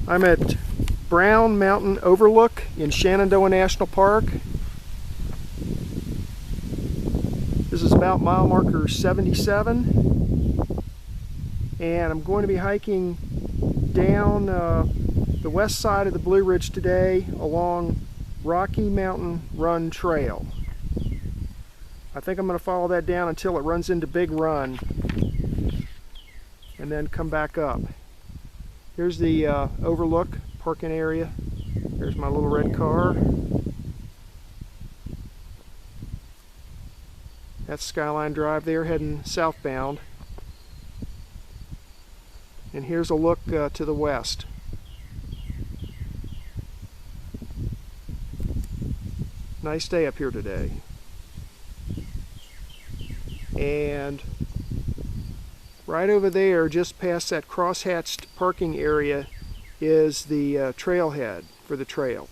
I'm at Brown Mountain Overlook in Shenandoah National Park. This is about mile marker 77, and I'm going to be hiking down the west side of the Blue Ridge today along Rocky Mtn Run trail. I think I'm going to follow that down until it runs into Big Run and then come back up. Here's the overlook parking area. There's my little red car. That's Skyline Drive there heading southbound. And here's a look to the west. Nice day up here today. And right over there, just past that crosshatched parking area, is the trailhead for the trail.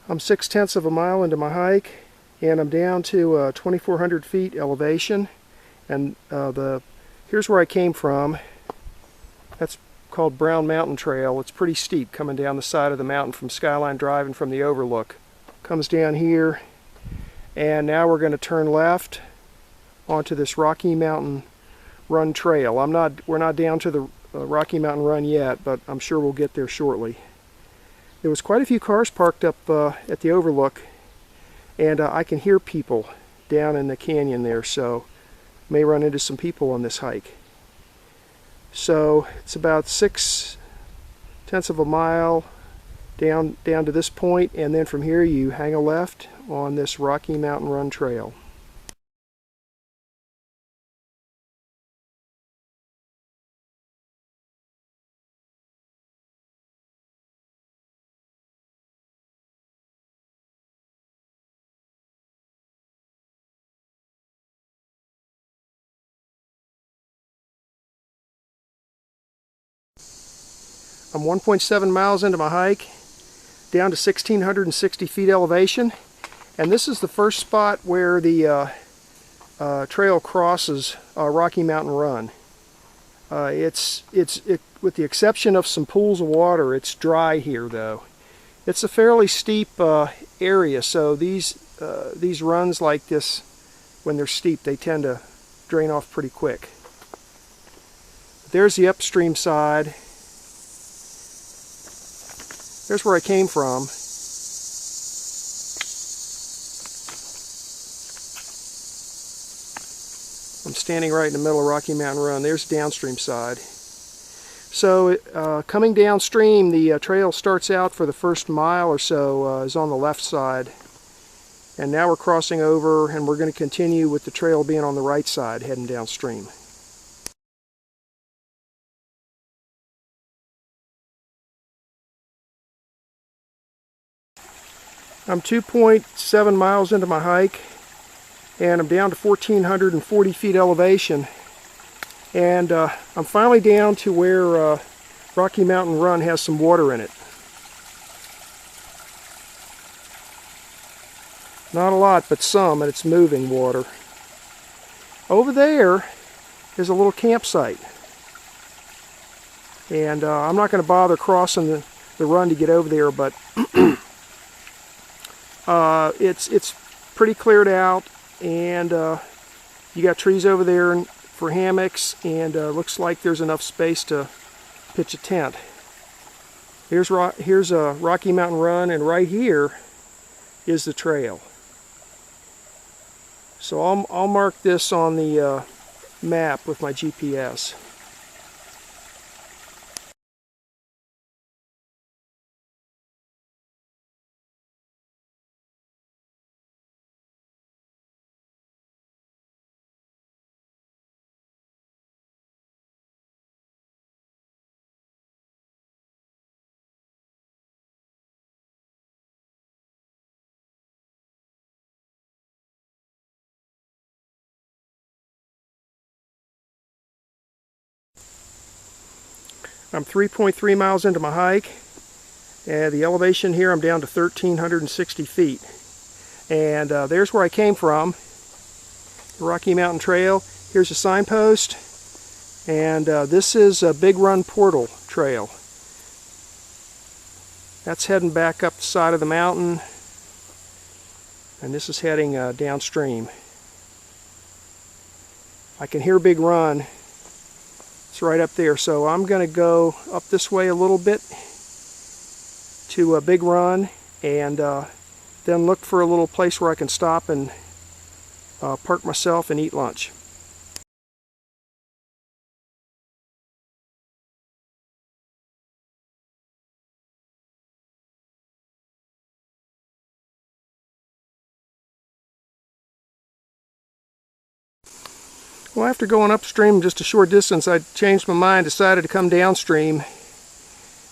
I'm 6/10 of a mile into my hike, and I'm down to 2,400 feet elevation. And here's where I came from. That's called Brown Mountain Trail. It's pretty steep coming down the side of the mountain from Skyline Drive and from the overlook. Comes down here, and now we're going to turn left onto this Rocky Mtn Run trail. We're not down to the Rocky Mtn Run yet, but I'm sure we'll get there shortly. There was quite a few cars parked up at the overlook, and I can hear people down in the canyon there, so may run into some people on this hike. So it's about 6/10 of a mile down to this point, and then from here you hang a left on this Rocky Mtn Run trail. I'm 1.7 miles into my hike, down to 1,660 feet elevation, and this is the first spot where the trail crosses Rocky Mtn Run. With the exception of some pools of water, it's dry here though. It's a fairly steep area, so these runs like this, when they're steep, they tend to drain off pretty quick. There's the upstream side. There's where I came from. I'm standing right in the middle of Rocky Mtn Run. There's the downstream side. So coming downstream, the trail starts out for the first mile or so is on the left side. And now we're crossing over, and we're going to continue with the trail being on the right side, heading downstream. I'm 2.7 miles into my hike, and I'm down to 1,440 feet elevation, and I'm finally down to where Rocky Mtn Run has some water in it. Not a lot, but some, and it's moving water. Over there is a little campsite, and I'm not going to bother crossing the run to get over there, but it's pretty cleared out, and you got trees over there for hammocks, and looks like there's enough space to pitch a tent. Here's a Rocky Mtn Run, and right here is the trail. So I'll mark this on the map with my GPS. I'm 3.3 miles into my hike, and the elevation here I'm down to 1,360 feet. And there's where I came from, the Rocky Mountain Trail. Here's a signpost, and this is a Big Run Portal Trail. That's heading back up the side of the mountain, and this is heading downstream. I can hear Big Run. It's right up there, so I'm going to go up this way a little bit to a Big Run, and then look for a little place where I can stop and park myself and eat lunch. Well, after going upstream just a short distance, I changed my mind, decided to come downstream,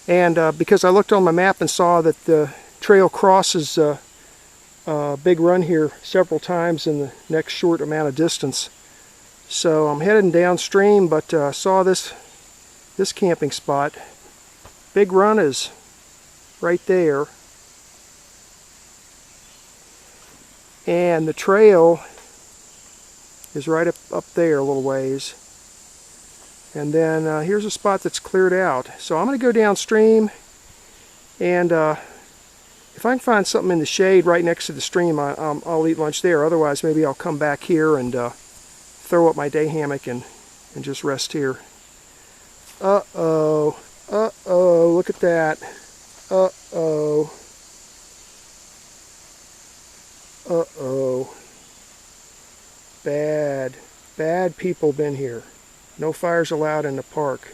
and because I looked on my map and saw that the trail crosses Big Run here several times in the next short amount of distance. So I'm heading downstream, but saw this camping spot. Big Run is right there, and the trail is right up there a little ways. And then here's a spot that's cleared out. So I'm going to go downstream, and if I can find something in the shade right next to the stream, I'll eat lunch there. Otherwise, maybe I'll come back here and throw up my day hammock and just rest here. Uh-oh. Uh-oh. Look at that. Uh-oh. Uh-oh. Bad people been here. No fires allowed in the park.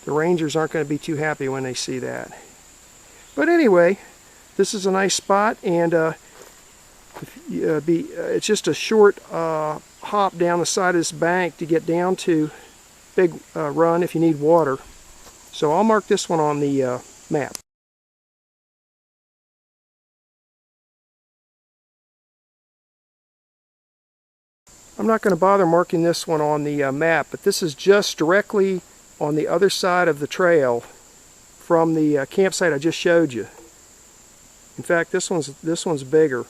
The rangers aren't going to be too happy when they see that. But anyway, this is a nice spot, and it's just a short hop down the side of this bank to get down to Big Run if you need water. So I'll mark this one on the map. I'm not going to bother marking this one on the map, but this is just directly on the other side of the trail from the campsite I just showed you. In fact, this one's bigger,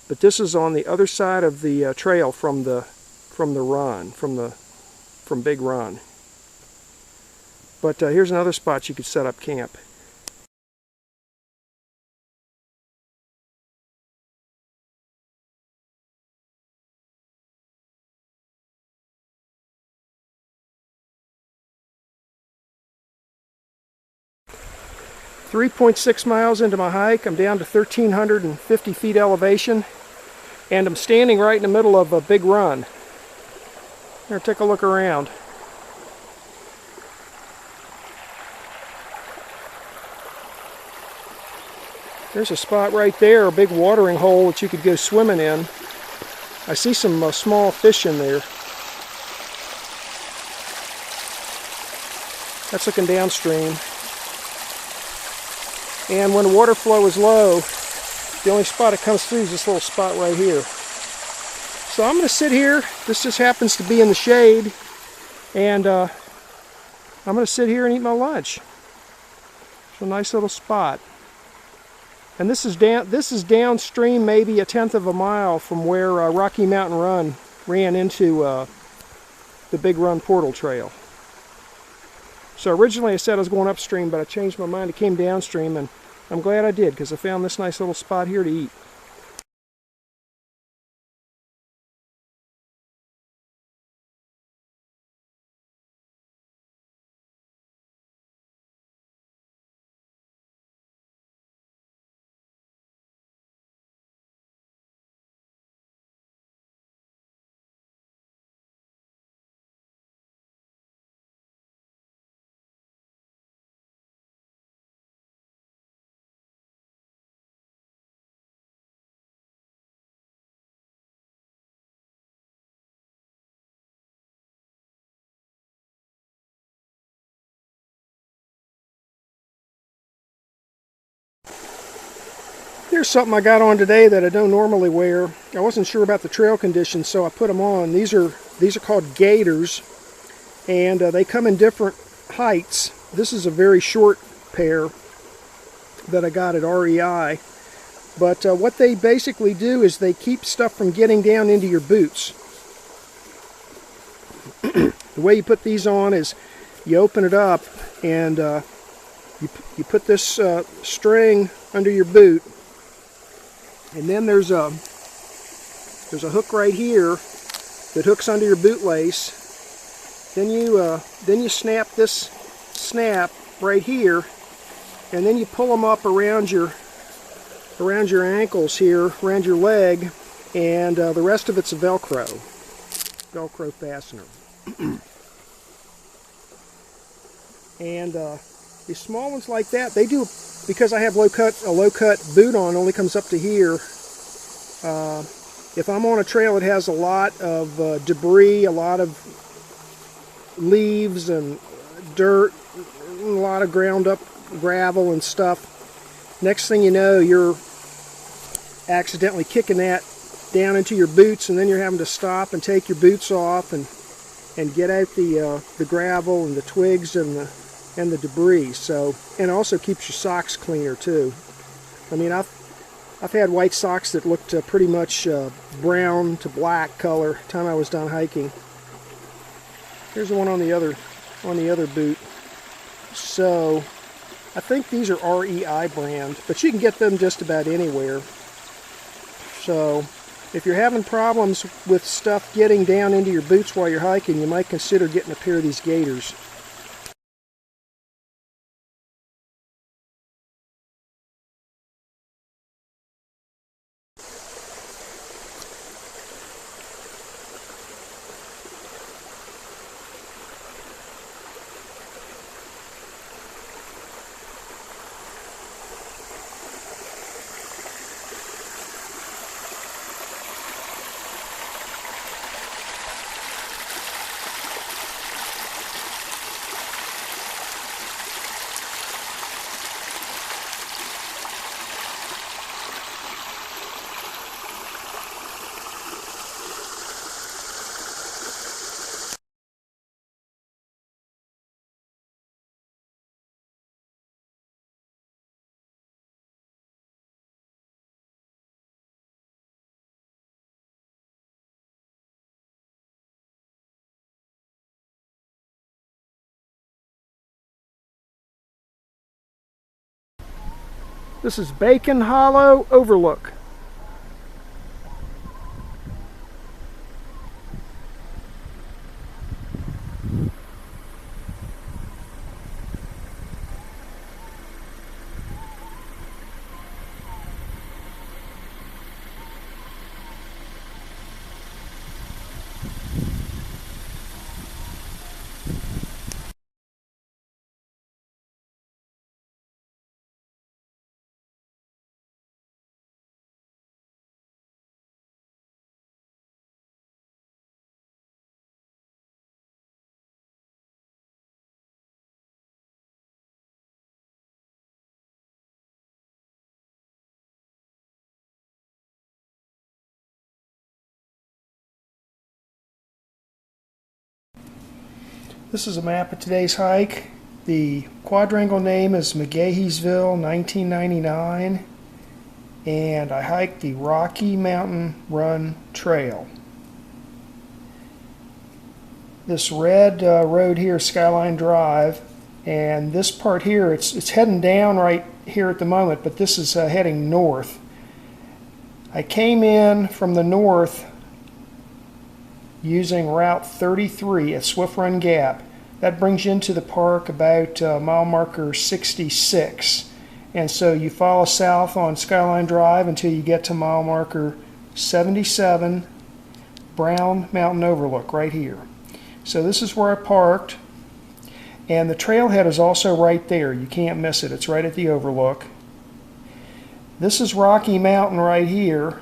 but this is on the other side of the trail from Big Run. But here's another spot you could set up camp. .6 miles into my hike, I'm down to 1,350 feet elevation, and I'm standing right in the middle of a Big Run. Here, take a look around. There's a spot right there, a big watering hole that you could go swimming in. I see some small fish in there. That's looking downstream. And when the water flow is low, the only spot it comes through is this little spot right here. So I'm going to sit here. This just happens to be in the shade, and I'm going to sit here and eat my lunch. It's a nice little spot. And this is downstream, maybe 1/10 of a mile from where Rocky Mtn Run ran into the Big Run Portal Trail. So originally I said I was going upstream, but I changed my mind. It came downstream, and I'm glad I did, because I found this nice little spot here to eat. Here's something I got on today that I don't normally wear. I wasn't sure about the trail conditions, so I put them on. These are called gaiters, and they come in different heights. This is a very short pair that I got at REI. But what they basically do is they keep stuff from getting down into your boots. The way you put these on is you open it up and you put this string under your boot, and then there's a hook right here that hooks under your bootlace. Then you snap this snap right here, and then you pull them up around your ankles here, around your leg, and the rest of it's a Velcro fastener. And these small ones like that, they do, because I have a low cut boot on, only comes up to here. If I'm on a trail that has a lot of debris, a lot of leaves and dirt, a lot of ground up gravel and stuff, next thing you know, you're accidentally kicking that down into your boots, and then you're having to stop and take your boots off and get out the gravel and the twigs and the debris. So, and it also keeps your socks cleaner too. I mean, I've had white socks that looked pretty much brown to black color time I was done hiking. Here's the one on the other boot. So I think these are REI brand, but you can get them just about anywhere. So if you're having problems with stuff getting down into your boots while you're hiking, you might consider getting a pair of these gaiters. This is Bacon Hollow Overlook. This is a map of today's hike. The quadrangle name is McGaheysville 1999, and I hiked the Rocky Mtn Run trail. This red road here is Skyline Drive, and this part here, it's heading down right here at the moment, but this is heading north. I came in from the north using Route 33 at Swift Run Gap. That brings you into the park about mile marker 66. And so you follow south on Skyline Drive until you get to mile marker 77, Brown Mountain Overlook right here. So this is where I parked, and the trailhead is also right there. You can't miss it. It's right at the overlook. This is Rocky Mountain right here,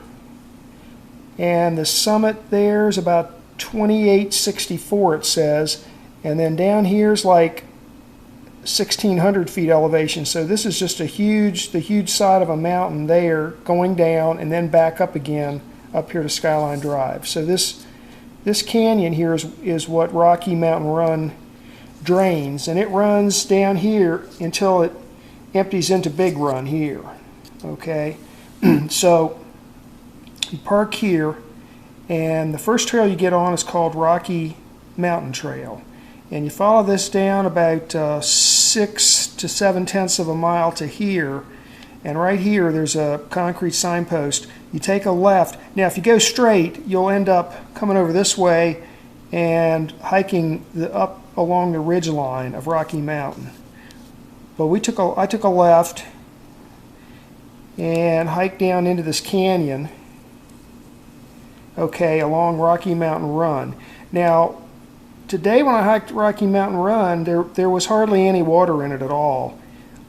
and the summit there is about 2864 it says, and then down here's like 1,600 feet elevation. So this is just the huge side of a mountain there, going down and then back up again up here to Skyline Drive. So this canyon here is what Rocky Mtn Run drains, and it runs down here until it empties into Big Run here. Okay, so you park here, and the first trail you get on is called Rocky Mountain Trail, and you follow this down about 6 to 7/10 of a mile to here, and right here there's a concrete signpost. You take a left. Now if you go straight, you'll end up coming over this way and hiking up along the ridge line of Rocky Mountain. But I took a left and hiked down into this canyon, okay, along Rocky Mtn Run. Now today when I hiked Rocky Mtn Run, there was hardly any water in it at all.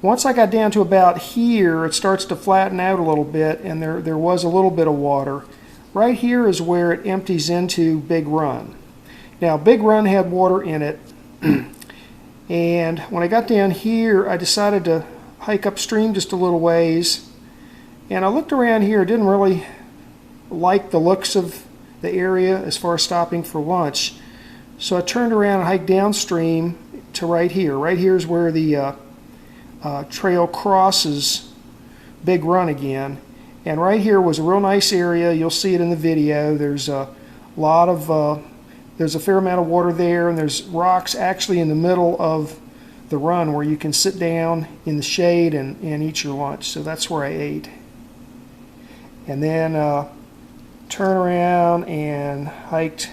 Once I got down to about here, it starts to flatten out a little bit, and there was a little bit of water. Right here is where it empties into Big Run. Now Big Run had water in it, and when I got down here, I decided to hike upstream just a little ways, and I looked around here, didn't really like the looks of the area as far as stopping for lunch. So I turned around and hiked downstream to right here. Right here is where the trail crosses Big Run again. And right here was a real nice area. You'll see it in the video. There's a lot of, there's a fair amount of water there, and there's rocks actually in the middle of the run where you can sit down in the shade and eat your lunch. So that's where I ate. And then turn around and hiked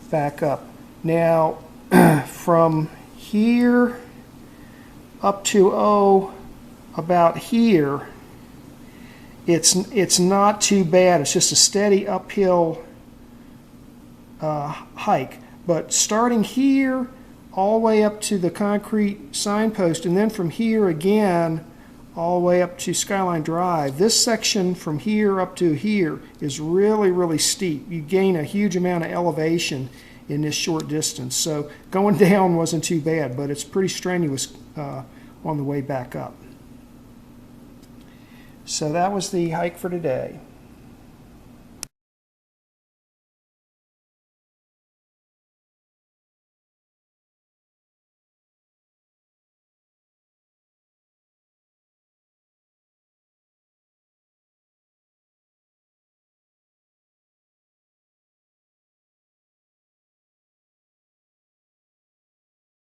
back up. Now from here up to about here, it's not too bad. It's just a steady uphill hike. But starting here all the way up to the concrete signpost, and then from here again all the way up to Skyline Drive, this section from here up to here is really steep. You gain a huge amount of elevation in this short distance. So going down wasn't too bad, but it's pretty strenuous on the way back up. So that was the hike for today.